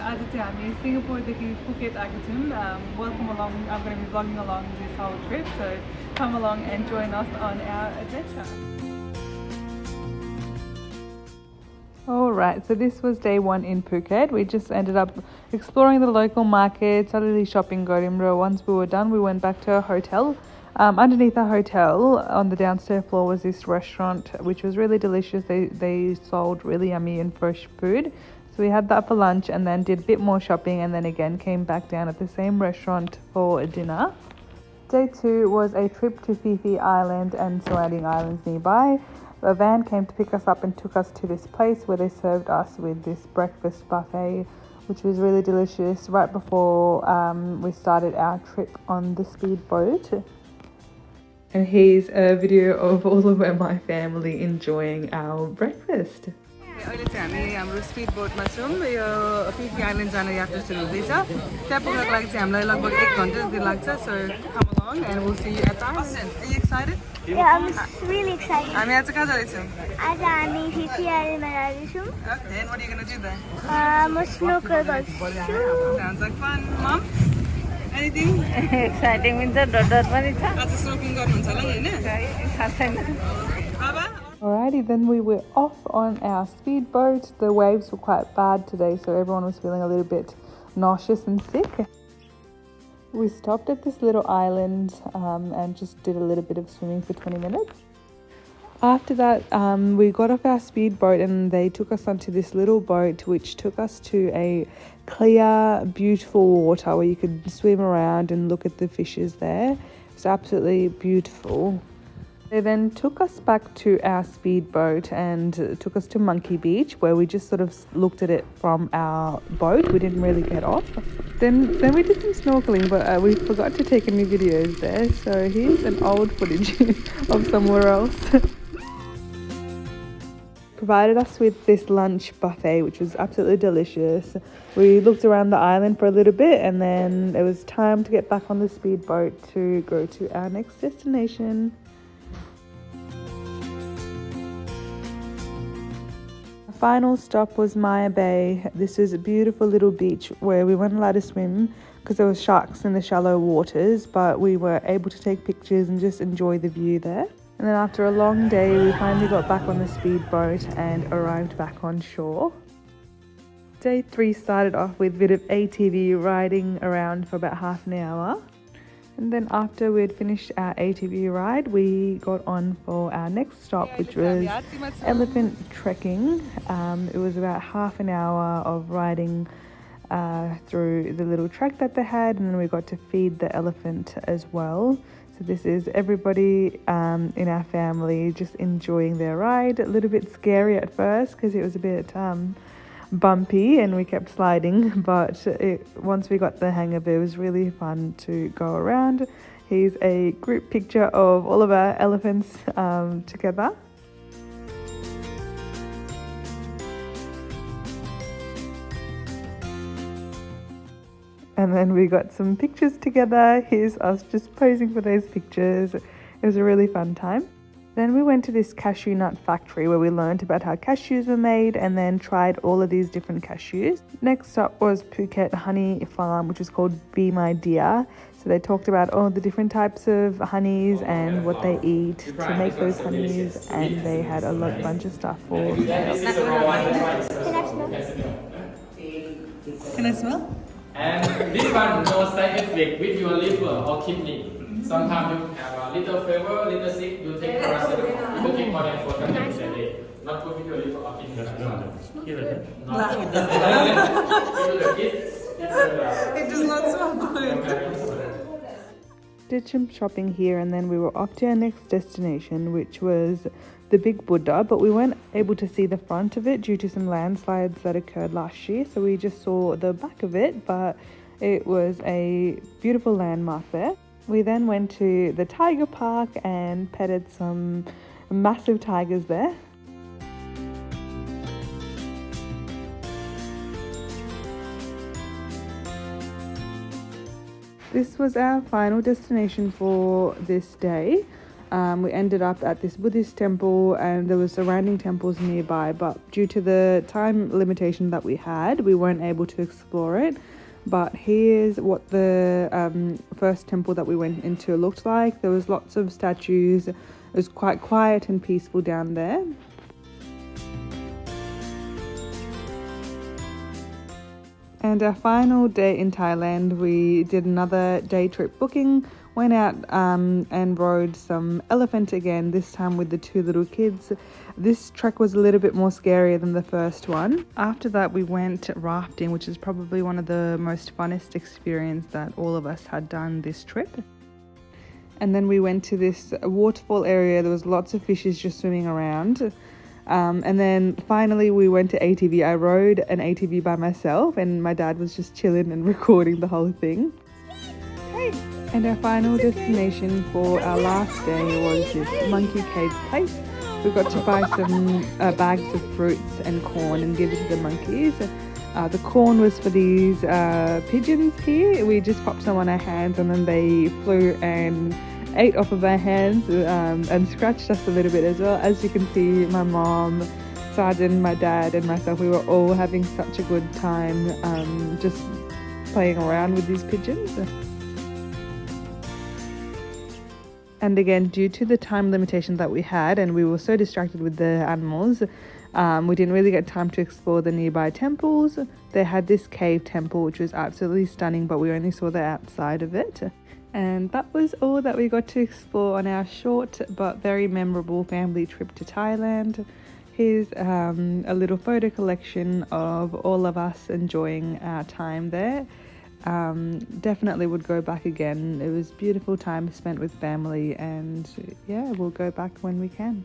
आज चाहिँ हामी सिङ्गापुरदेखि पुकेट आएको छौँ. Welcome along. I'm going to be vlogging along this whole trip, so come along and join us on our adventure. Alright, so this was day one in Phuket. We just ended up exploring the local market, suddenly shopping Godimro. Once we were done, we went back to a hotel. Underneath the hotel, on the downstairs floor, was this restaurant, which was really delicious. They sold really yummy and fresh food. So we had that for lunch and then did a bit more shopping and then again came back down at the same restaurant for dinner. Day two was a trip to Phi Phi Island and surrounding islands nearby. A van came to pick us up and took us to this place where they served us with this breakfast buffet, which was really delicious right before we started our trip on the speedboat. And here's a video of all of my family enjoying our breakfast. अहिले चाहिँ हामी हाम्रो speed बोटमा छौँ. यो Phi Phi island जाने यात्रा सुरु हुँदैछ. त्यहाँ पुग्नको लागि चाहिँ हामीलाई लगभग 1 घन्टा जति लाग्छ. So come along and we'll see you at the island. Are you excited? Yeah, I'm really excited. हामी आज कहाँ जाँदैछौँ? आज हामी फिफी आइल्यान्डमा जाँदैछौँ. Okay, and what are you going to do there? म स्नोकल गर्छु. Sounds like fun. Mom? Anything? Exciting means डर पनि छ. आज स्नोकिङ गर्नुहुन्छ होला नि हैन? थाहा छैन. Baba? Alrighty, then we were off on our speedboat. The waves were quite bad today, so everyone was feeling a little bit nauseous and sick. We stopped at this little island and just did a little bit of swimming for 20 minutes. After that, we got off our speedboat and they took us onto this little boat which took us to a clear, beautiful water where you could swim around and look at the fishes there. It's absolutely beautiful. They then took us back to our speedboat and took us to Monkey Beach, where we just sort of looked at it from our boat. We didn't really get off. Then we did some snorkeling, but we forgot to take any videos there. So here's an old footage of somewhere else. Provided us with this lunch buffet, which was absolutely delicious. We looked around the island for a little bit and then it was time to get back on the speedboat to go to our next destination. Final stop was Maya Bay. This is a beautiful little beach where we weren't allowed to swim because there were sharks in the shallow waters, but we were able to take pictures and just enjoy the view there. And then after a long day, we finally got back on the speedboat and arrived back on shore. Day 3 started off with a bit of ATV riding around for about half an hour. And then after we had finished our ATV ride, we got on for our next stop, which was elephant trekking. It was about half an hour of riding through the little track that they had, and then we got to feed the elephant as well. So this is everybody in our family just enjoying their ride. A little bit scary at first because it was a bit bumpy and we kept sliding, but once we got the hang of it, it was really fun to go around. Here's a group picture of all of our elephants together. And then we got some pictures together. Here's us just posing for those pictures. It was a really fun time. Then we went to this cashew nut factory where we learned about how cashews were made and then tried all of these different cashews. Next up was Phuket Honey Farm, which was called Be My Dear. So they talked about all the different types of honeys and what they eat to make those honeys, and they had a bunch of stuff for sale. Can I smell? And this one, no side effect with your liver or kidney. Sometimes you have a little fever, little sick, you take paracetamol. You take more than 4 tablets a day. Not good with your liver or kidney. No, it doesn't. It does not smell good. Did some shopping here and then we were off to our next destination, which was the Big Buddha, but we weren't able to see the front of it due to some landslides that occurred last year, so we just saw the back of it, but it was a beautiful landmark there. We then went to the tiger park and petted some massive tigers there. This was our final destination for this day. We ended up at this Buddhist temple, and there were surrounding temples nearby, but due to the time limitation that we had, we weren't able to explore it. But here's what the first temple that we went into looked like. There was lots of statues. It was quite quiet and peaceful down there. And our final day in Thailand, we did another day trip booking, went out and rode some elephant again, this time with the 2 little kids. This trek was a little bit more scarier than the first one. After that, we went rafting, which is probably one of the most funnest experience that all of us had done this trip. And then we went to this waterfall area. There was lots of fishes just swimming around. And then finally we went to ATV. I rode an ATV by myself, and my dad was just chilling and recording the whole thing. And our final destination for our last day was this monkey cage place. We got to buy some bags of fruits and corn and give it to the monkeys. The corn was for these pigeons here. We just popped some on our hands, and then they flew and ate off of our hands and scratched us a little bit as well. As you can see, my mom, Sergeant, my dad and myself, we were all having such a good time just playing around with these pigeons. And again, due to the time limitation that we had, and we were so distracted with the animals, we didn't really get time to explore the nearby temples. They had this cave temple, which was absolutely stunning, but we only saw the outside of it. And that was all that we got to explore on our short but very memorable family trip to Thailand. Here's a little photo collection of all of us enjoying our time there. Definitely would go back again. It was a beautiful time spent with family, and yeah, we'll go back when we can.